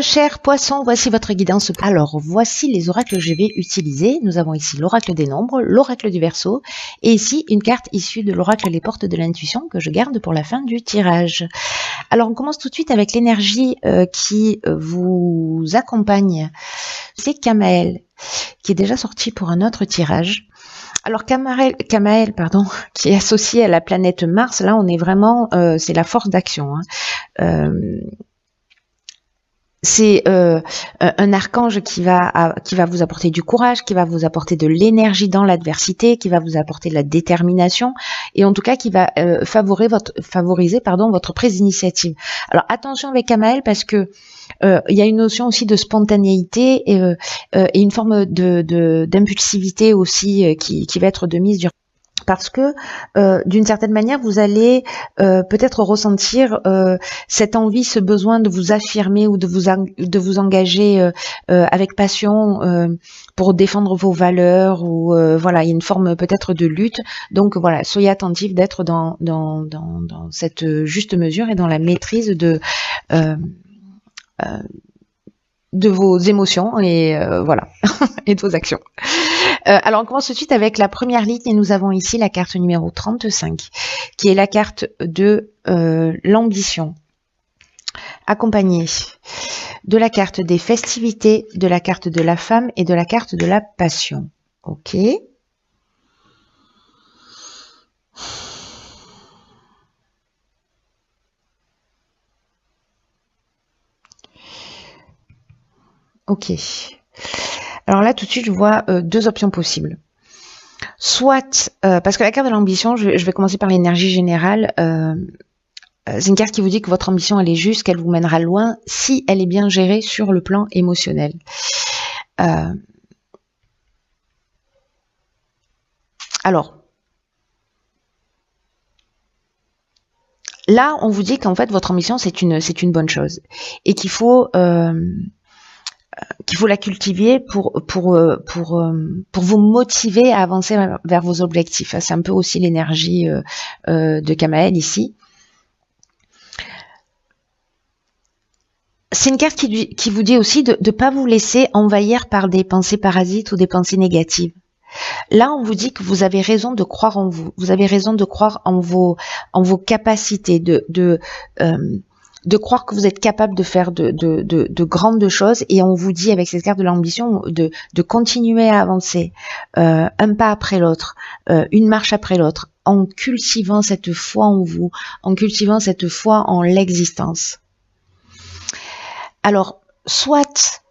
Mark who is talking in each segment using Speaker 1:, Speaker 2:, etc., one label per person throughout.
Speaker 1: Chers poissons, voici votre guidance. Alors, voici les oracles que je vais utiliser. Nous avons ici l'oracle des nombres, l'oracle du Verseau, et ici une carte issue de l'oracle Les Portes de l'Intuition que je garde pour la fin du tirage. Alors, on commence tout de suite avec l'énergie qui vous accompagne. C'est Kamael, qui est déjà sorti pour un autre tirage. Alors Kamael, qui est associé à la planète Mars, là on est vraiment, c'est la force d'action. C'est un archange qui va vous apporter du courage, qui va vous apporter de l'énergie dans l'adversité, qui va vous apporter de la détermination, et en tout cas qui va favoriser votre prise d'initiative. Alors attention avec Kamael parce que il y a une notion aussi de spontanéité et une forme d'impulsivité aussi qui va être de mise sur. Parce que d'une certaine manière, vous allez peut-être ressentir cette envie, ce besoin de vous affirmer ou de vous engager avec passion pour défendre vos valeurs ou voilà, il y a une forme peut-être de lutte. Donc voilà, soyez attentifs d'être dans cette juste mesure et dans la maîtrise de vos émotions et voilà et de vos actions. Alors on commence tout de suite avec la première ligne et nous avons ici la carte numéro 35 qui est la carte de l'ambition, accompagnée de la carte des festivités, de la carte de la femme et de la carte de la passion. Ok. Ok. Alors là, tout de suite, je vois deux options possibles. Soit, parce que la carte de l'ambition, je vais commencer par l'énergie générale. C'est une carte qui vous dit que votre ambition, elle est juste, qu'elle vous mènera loin, si elle est bien gérée sur le plan émotionnel. Alors, là, on vous dit qu'en fait, votre ambition, c'est une bonne chose. Et qu'il faut la cultiver pour vous motiver à avancer vers vos objectifs. C'est un peu aussi l'énergie de Kamael ici. C'est une carte qui vous dit aussi de ne pas vous laisser envahir par des pensées parasites ou des pensées négatives. Là, on vous dit que vous avez raison de croire en vous. Vous avez raison de croire en vos capacités, de croire que vous êtes capable de faire de grandes choses. Et on vous dit avec cette carte de l'ambition de continuer à avancer un pas après l'autre, une marche après l'autre, en cultivant cette foi en vous, en cultivant cette foi en l'existence. Alors, soit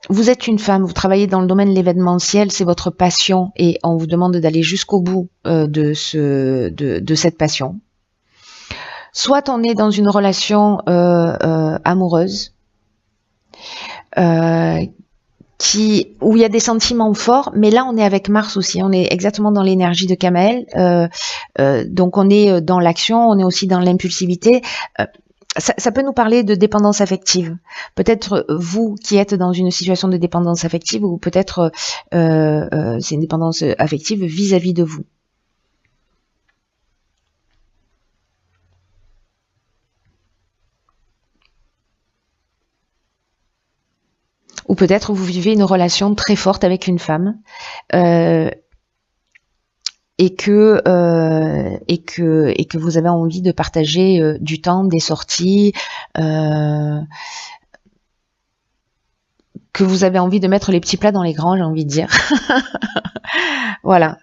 Speaker 1: vous êtes une femme, vous travaillez dans le domaine de l'événementiel, c'est votre passion et on vous demande d'aller jusqu'au bout de cette passion. Soit on est dans une relation amoureuse où il y a des sentiments forts, mais là on est avec Mars aussi, on est exactement dans l'énergie de Kamael, donc on est dans l'action, on est aussi dans l'impulsivité. Ça peut nous parler de dépendance affective. Peut-être vous qui êtes dans une situation de dépendance affective ou peut-être c'est une dépendance affective vis-à-vis de vous. Ou peut-être vous vivez une relation très forte avec une femme et que vous avez envie de partager du temps, des sorties, que vous avez envie de mettre les petits plats dans les grands, j'ai envie de dire. Voilà.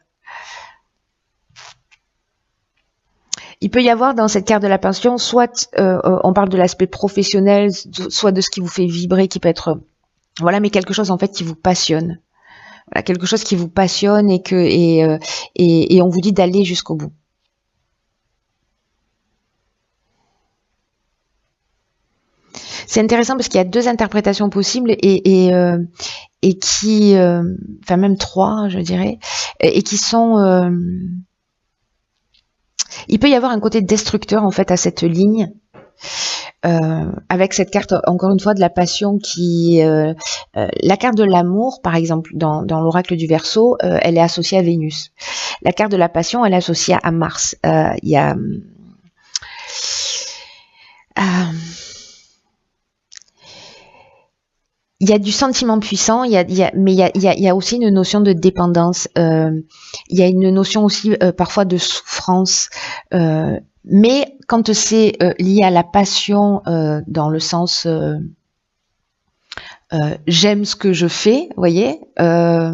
Speaker 1: Il peut y avoir dans cette carte de la passion, soit on parle de l'aspect professionnel, soit de ce qui vous fait vibrer, qui peut être, voilà, mais quelque chose en fait qui vous passionne. Voilà, quelque chose qui vous passionne et on vous dit d'aller jusqu'au bout. C'est intéressant parce qu'il y a deux interprétations possibles et qui, enfin même trois, je dirais, et qui sont. Il peut y avoir un côté destructeur en fait à cette ligne. Avec cette carte, encore une fois, de la passion qui... la carte de l'amour, par exemple, dans l'oracle du Verseau, elle est associée à Vénus. La carte de la passion, elle est associée à Mars. Il y a... il y a du sentiment puissant, mais il y a aussi une notion de dépendance. Il y a une notion aussi parfois de souffrance. Mais quand c'est lié à la passion, dans le sens j'aime ce que je fais, vous voyez, là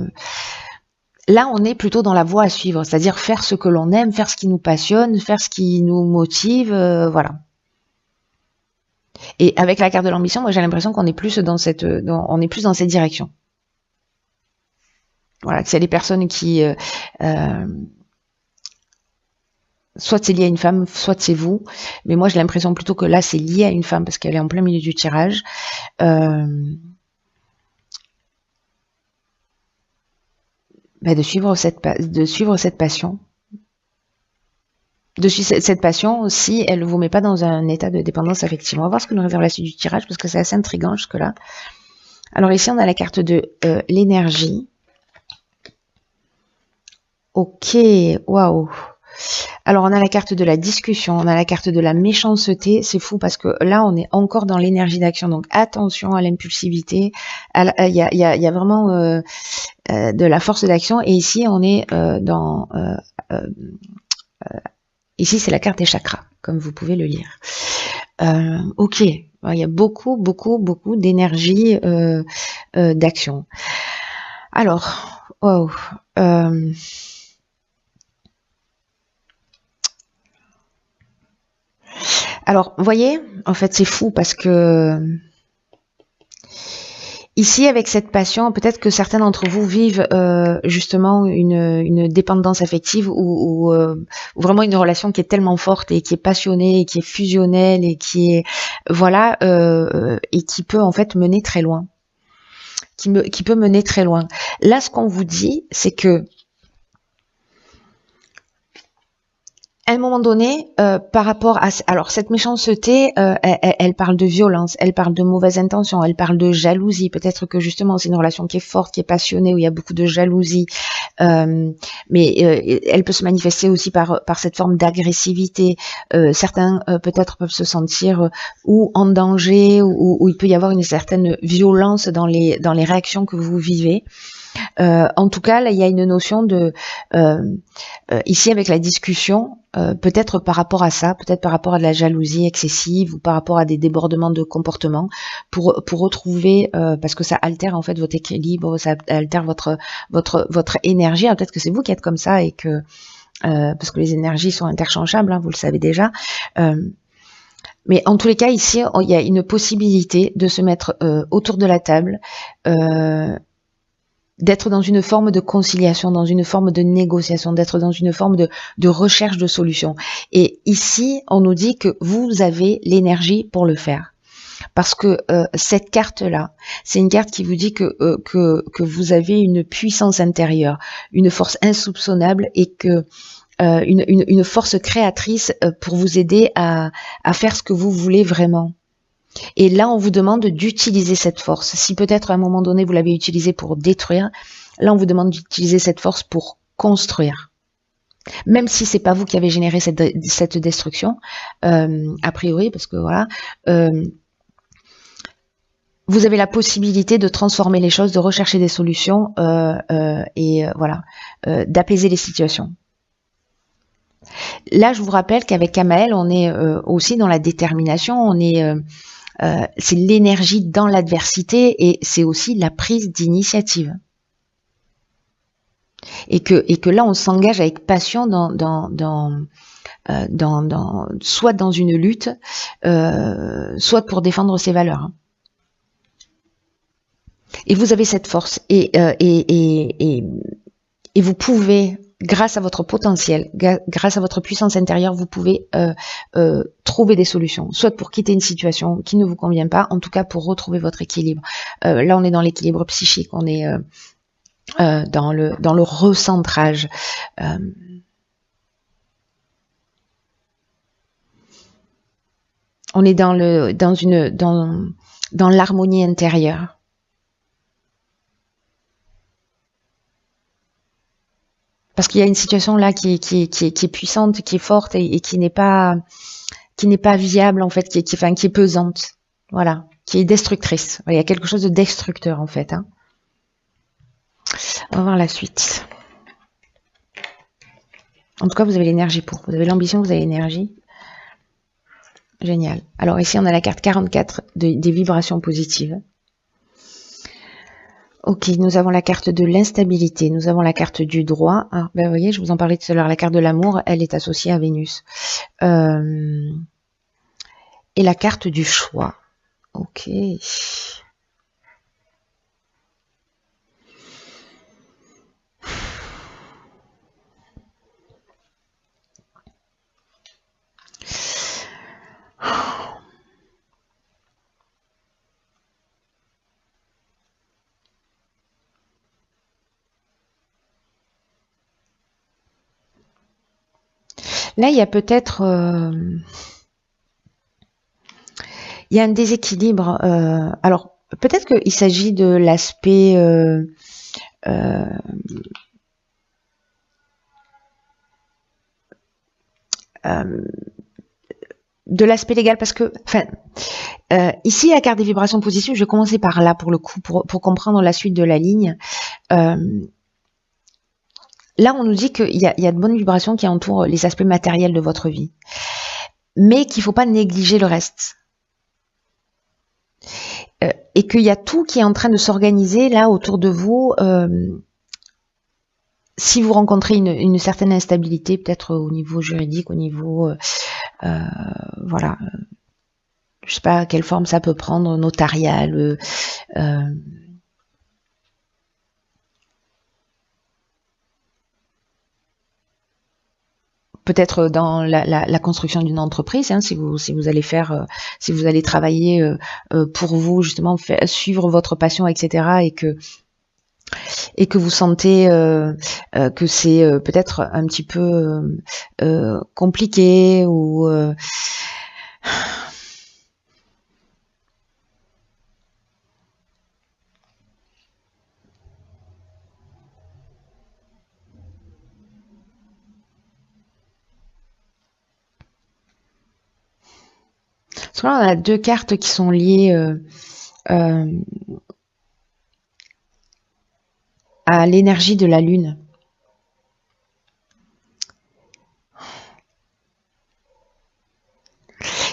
Speaker 1: on est plutôt dans la voie à suivre, c'est-à-dire faire ce que l'on aime, faire ce qui nous passionne, faire ce qui nous motive, voilà. Et avec la carte de l'ambition, moi j'ai l'impression qu'on est plus dans cette direction. Voilà, que c'est les personnes qui soit c'est lié à une femme, soit c'est vous. Mais moi j'ai l'impression plutôt que là c'est lié à une femme parce qu'elle est en plein milieu du tirage. De suivre cette passion. De suivre cette passion si elle ne vous met pas dans un état de dépendance affective. On va voir ce que nous réserve la suite du tirage parce que c'est assez intriguant jusque-là. Alors ici on a la carte de l'énergie. Ok, waouh. Alors on a la carte de la discussion, on a la carte de la méchanceté, c'est fou parce que là on est encore dans l'énergie d'action, donc attention à l'impulsivité, il y a vraiment de la force d'action, et ici on est ici c'est la carte des chakras, comme vous pouvez le lire. Ok, il y a beaucoup d'énergie d'action. Alors, wow. Alors, vous voyez, en fait, c'est fou parce que ici, avec cette passion, peut-être que certains d'entre vous vivent justement une dépendance affective ou vraiment une relation qui est tellement forte et qui est passionnée et qui est fusionnelle et qui est voilà et qui peut en fait mener très loin, qui peut mener très loin. Là, ce qu'on vous dit, c'est que à un moment donné, par rapport à... Alors, cette méchanceté, elle parle de violence, elle parle de mauvaise intention, elle parle de jalousie. Peut-être que justement, c'est une relation qui est forte, qui est passionnée, où il y a beaucoup de jalousie. Mais elle peut se manifester aussi par cette forme d'agressivité. Certains, peut-être, peuvent se sentir ou en danger, ou il peut y avoir une certaine violence dans les réactions que vous vivez. En tout cas, là, il y a une notion de ici avec la discussion, peut-être par rapport à ça, peut-être par rapport à de la jalousie excessive ou par rapport à des débordements de comportement, pour retrouver, parce que ça altère en fait votre équilibre, ça altère votre énergie. Peut-être que c'est vous qui êtes comme ça et que parce que les énergies sont interchangeables, hein, vous le savez déjà. Mais en tous les cas, ici, il y a une possibilité de se mettre autour de la table. D'être dans une forme de conciliation, dans une forme de négociation, d'être dans une forme de recherche de solutions. Et ici, on nous dit que vous avez l'énergie pour le faire. Parce que cette carte-là, c'est une carte qui vous dit que vous avez une puissance intérieure, une force insoupçonnable et que une force créatrice pour vous aider à faire ce que vous voulez vraiment. Et là, on vous demande d'utiliser cette force. Si peut-être à un moment donné, vous l'avez utilisée pour détruire, là, on vous demande d'utiliser cette force pour construire. Même si c'est pas vous qui avez généré cette destruction, a priori, parce que voilà, vous avez la possibilité de transformer les choses, de rechercher des solutions et voilà, d'apaiser les situations. Là, je vous rappelle qu'avec Kamael, on est aussi dans la détermination, on est c'est l'énergie dans l'adversité et c'est aussi la prise d'initiative. Et que là, on s'engage avec passion soit dans une lutte, soit pour défendre ses valeurs. Et vous avez cette force et vous pouvez, grâce à votre potentiel, grâce à votre puissance intérieure, vous pouvez trouver des solutions, soit pour quitter une situation qui ne vous convient pas, en tout cas pour retrouver votre équilibre. Là, on est dans l'équilibre psychique, on est dans le recentrage. On est dans l'harmonie intérieure. Parce qu'il y a une situation là qui est puissante, qui est forte et qui n'est pas viable en fait, qui est pesante. Voilà. qui est destructrice. Il y a quelque chose de destructeur en fait. Hein. On va voir la suite. En tout cas, vous avez l'énergie pour. Vous avez l'ambition, vous avez l'énergie. Génial. Alors ici, on a la carte 44 des vibrations positives. Ok, nous avons la carte de l'instabilité, nous avons la carte du droit. Ah, ben vous voyez, je vous en parlais tout à l'heure, la carte de l'amour, elle est associée à Vénus. Et la carte du choix. Ok. Là, il y a peut-être... il y a un déséquilibre. Alors, peut-être qu'il s'agit de l'aspect... de l'aspect légal, parce que... Enfin, ici, la carte des vibrations positives, je vais commencer par là, pour le coup, pour comprendre la suite de la ligne. Là, on nous dit qu'il y a de bonnes vibrations qui entourent les aspects matériels de votre vie, mais qu'il ne faut pas négliger le reste. Et qu'il y a tout qui est en train de s'organiser là autour de vous. Si vous rencontrez une certaine instabilité, peut-être au niveau juridique, au niveau... voilà. Je ne sais pas quelle forme ça peut prendre, notariale... peut-être dans la construction d'une entreprise, hein, si vous allez faire, si vous allez travailler pour vous, justement, suivre votre passion, etc., et que vous sentez que c'est peut-être un petit peu compliqué ou parce que là, on a deux cartes qui sont liées à l'énergie de la Lune.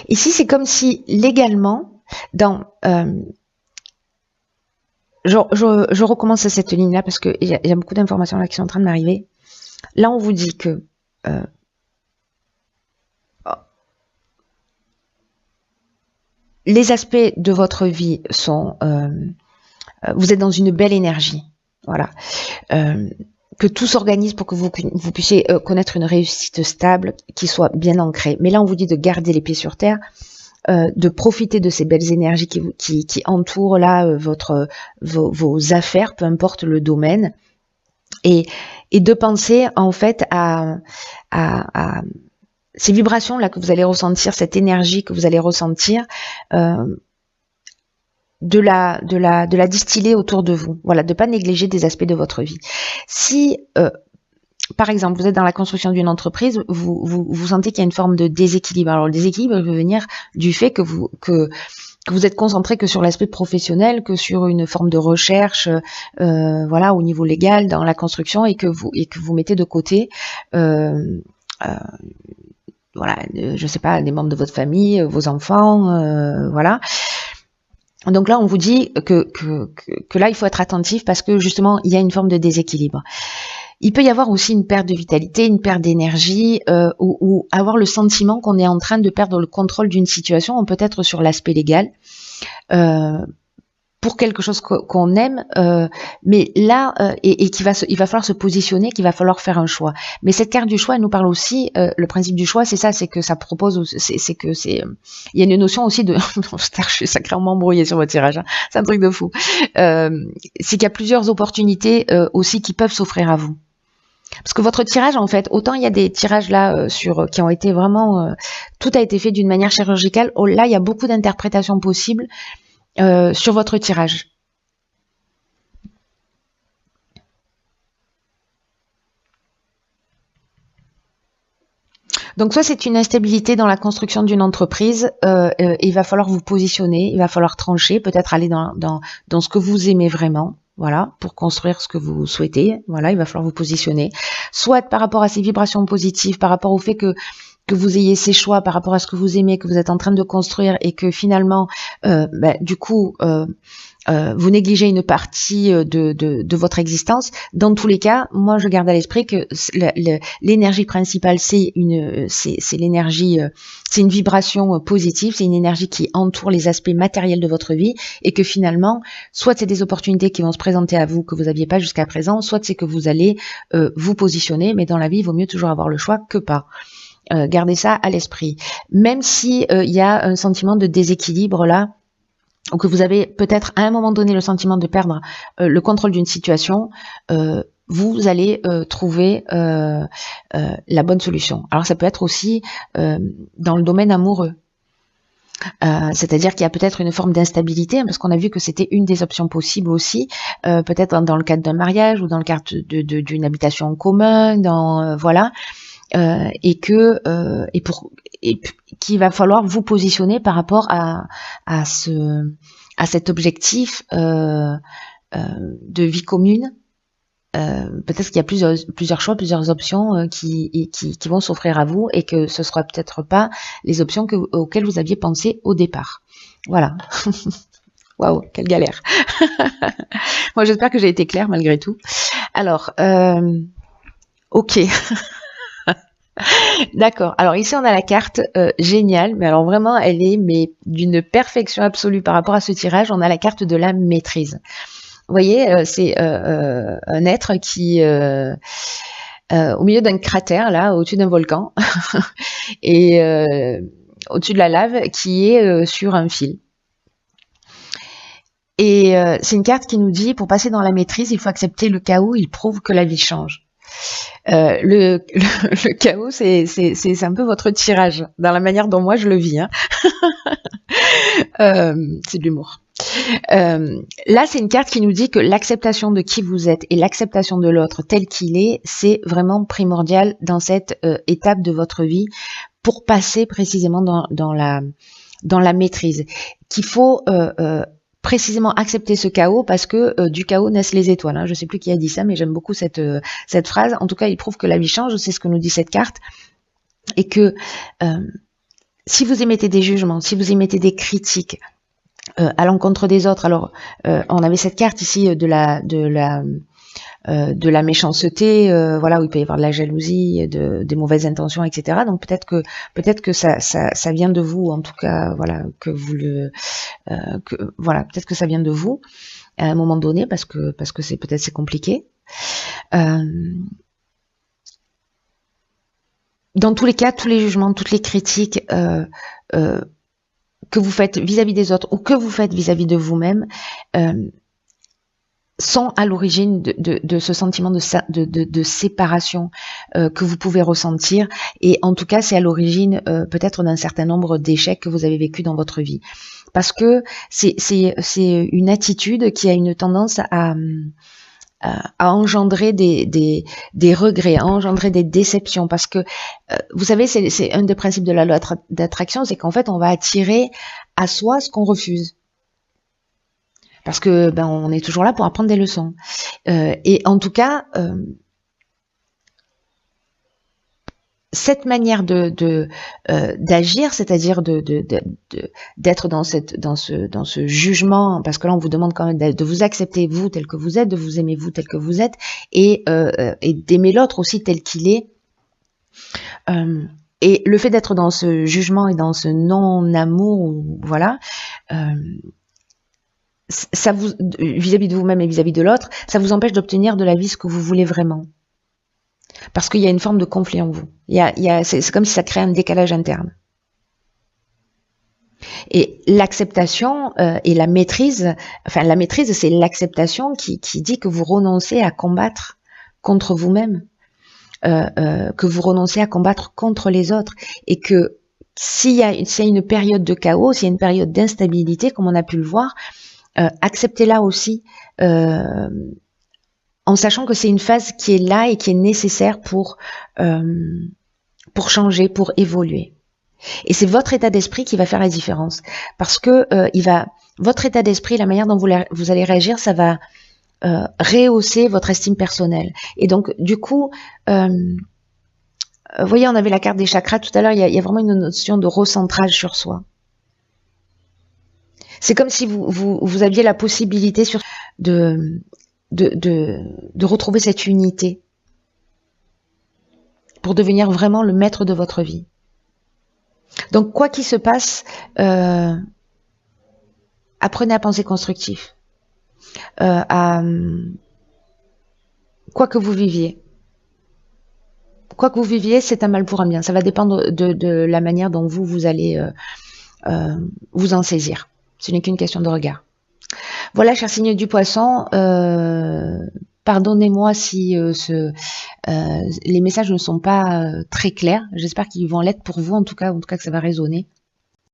Speaker 1: Ici, c'est comme si légalement, dans je recommence à cette ligne-là parce qu'il y a beaucoup d'informations là qui sont en train de m'arriver. Là, on vous dit que les aspects de votre vie sont... vous êtes dans une belle énergie. Voilà. Que tout s'organise pour que vous puissiez connaître une réussite stable qui soit bien ancrée. Mais là, on vous dit de garder les pieds sur terre, de profiter de ces belles énergies qui entourent là vos affaires, peu importe le domaine, et de penser en fait à ces vibrations là que vous allez ressentir, cette énergie que vous allez ressentir, de la distiller autour de vous. Voilà, de pas négliger des aspects de votre vie. Si par exemple, vous êtes dans la construction d'une entreprise, vous sentez qu'il y a une forme de déséquilibre. Alors le déséquilibre peut venir du fait que vous êtes concentré que sur l'aspect professionnel, que sur une forme de recherche, voilà, au niveau légal dans la construction, et que vous mettez de côté, voilà, je sais pas, des membres de votre famille, vos enfants, voilà. Donc là, on vous dit que là, il faut être attentif parce que justement, il y a une forme de déséquilibre. Il peut y avoir aussi une perte de vitalité, une perte d'énergie, ou avoir le sentiment qu'on est en train de perdre le contrôle d'une situation. On peut être sur l'aspect légal, pour quelque chose qu'on aime, mais là, et il va falloir se positionner, qu'il va falloir faire un choix. Mais cette carte du choix, elle nous parle aussi, le principe du choix, c'est ça, c'est que ça propose, il y a une notion aussi de, je suis sacrément embrouillée sur votre tirage, hein, c'est un truc de fou. C'est qu'il y a plusieurs opportunités aussi qui peuvent s'offrir à vous. Parce que votre tirage, en fait, autant il y a des tirages là qui ont été vraiment, tout a été fait d'une manière chirurgicale. Oh, là, il y a beaucoup d'interprétations possibles sur votre tirage. Donc soit c'est une instabilité dans la construction d'une entreprise, il va falloir vous positionner, il va falloir trancher, peut-être aller dans ce que vous aimez vraiment, voilà, pour construire ce que vous souhaitez, voilà, il va falloir vous positionner. Soit par rapport à ces vibrations positives, par rapport au fait que vous ayez ces choix par rapport à ce que vous aimez, que vous êtes en train de construire et que finalement, du coup, vous négligez une partie de votre existence. Dans tous les cas, moi je garde à l'esprit que l'énergie principale, c'est l'énergie, c'est une vibration positive, c'est une énergie qui entoure les aspects matériels de votre vie et que finalement, soit c'est des opportunités qui vont se présenter à vous que vous n'aviez pas jusqu'à présent, soit c'est que vous allez vous positionner, mais dans la vie, il vaut mieux toujours avoir le choix que pas. Gardez ça à l'esprit. Même si il y a un sentiment de déséquilibre là, ou que vous avez peut-être à un moment donné le sentiment de perdre le contrôle d'une situation, vous allez trouver la bonne solution. Alors ça peut être aussi dans le domaine amoureux. C'est-à-dire qu'il y a peut-être une forme d'instabilité, parce qu'on a vu que c'était une des options possibles aussi, peut-être dans le cadre d'un mariage ou dans le cadre d'une habitation en commun, voilà. Et qu'il va falloir vous positionner par rapport à cet objectif de vie commune. Peut-être qu'il y a plusieurs choix, plusieurs options qui vont s'offrir à vous et que ce sera peut-être pas les options auxquelles vous aviez pensé au départ. Voilà. Waouh, quelle galère. Moi, j'espère que j'ai été claire malgré tout. Alors, ok. D'accord. Alors ici on a la carte géniale, mais alors vraiment elle est d'une perfection absolue par rapport à ce tirage. On a la carte de la maîtrise. Vous voyez, c'est un être qui au milieu d'un cratère là, au-dessus d'un volcan, et au-dessus de la lave, qui est sur un fil. Et c'est une carte qui nous dit, pour passer dans la maîtrise, il faut accepter le chaos. Il prouve que la vie change. Le chaos, c'est un peu votre tirage, dans la manière dont moi je le vis. Hein. C'est de l'humour. Là, c'est une carte qui nous dit que l'acceptation de qui vous êtes et l'acceptation de l'autre tel qu'il est, c'est vraiment primordial dans cette étape de votre vie pour passer précisément dans la maîtrise. Qu'il faut précisément accepter ce chaos parce que du chaos naissent les étoiles. Hein. Je ne sais plus qui a dit ça, mais j'aime beaucoup cette phrase. En tout cas, il prouve que la vie change, c'est ce que nous dit cette carte. Et que si vous émettez des jugements, si vous émettez des critiques à l'encontre des autres, alors on avait cette carte ici de la méchanceté, voilà, où il peut y avoir de la jalousie, des mauvaises intentions, etc. Donc peut-être que ça vient de vous, en tout cas, voilà, que vous voilà, peut-être que ça vient de vous à un moment donné, parce que c'est compliqué. Dans tous les cas, tous les jugements, toutes les critiques que vous faites vis-à-vis des autres ou que vous faites vis-à-vis de vous-même sont à l'origine de ce sentiment de séparation que vous pouvez ressentir, et en tout cas c'est à l'origine peut-être d'un certain nombre d'échecs que vous avez vécu dans votre vie, parce que c'est une attitude qui a une tendance à engendrer des regrets, à engendrer des déceptions, parce que vous savez, c'est un des principes de la loi d'attraction, c'est qu'en fait on va attirer à soi ce qu'on refuse. Parce que on est toujours là pour apprendre des leçons. Et en tout cas, cette manière d'agir, c'est-à-dire d'être dans ce jugement, parce que là on vous demande quand même de vous accepter vous tel que vous êtes, de vous aimer vous tel que vous êtes, et d'aimer l'autre aussi tel qu'il est. Et le fait d'être dans ce jugement et dans ce non-amour, voilà. Ça vous, vis-à-vis de vous-même et vis-à-vis de l'autre, ça vous empêche d'obtenir de la vie ce que vous voulez vraiment. Parce qu'il y a une forme de conflit en vous. C'est comme si ça crée un décalage interne. Et l'acceptation et la maîtrise, enfin la maîtrise, c'est l'acceptation qui dit que vous renoncez à combattre contre vous-même, que vous renoncez à combattre contre les autres, et que s'il y a une période de chaos, s'il y a une période d'instabilité, comme on a pu le voir, acceptez-la aussi, en sachant que c'est une phase qui est là et qui est nécessaire pour pour changer, pour évoluer. Et c'est votre état d'esprit qui va faire la différence. Parce que votre état d'esprit, la manière dont vous allez réagir, ça va rehausser votre estime personnelle. Et donc, du coup, vous voyez, on avait la carte des chakras tout à l'heure, il y a vraiment une notion de recentrage sur soi. C'est comme si vous aviez la possibilité de retrouver cette unité pour devenir vraiment le maître de votre vie. Donc, quoi qu'il se passe, apprenez à penser constructif. Quoi que vous viviez. Quoi que vous viviez, c'est un mal pour un bien. Ça va dépendre de la manière dont vous allez vous en saisir. Ce n'est qu'une question de regard. Voilà, cher signe du poisson, pardonnez-moi si les messages ne sont pas très clairs. J'espère qu'ils vont l'être pour vous, en tout cas que ça va résonner.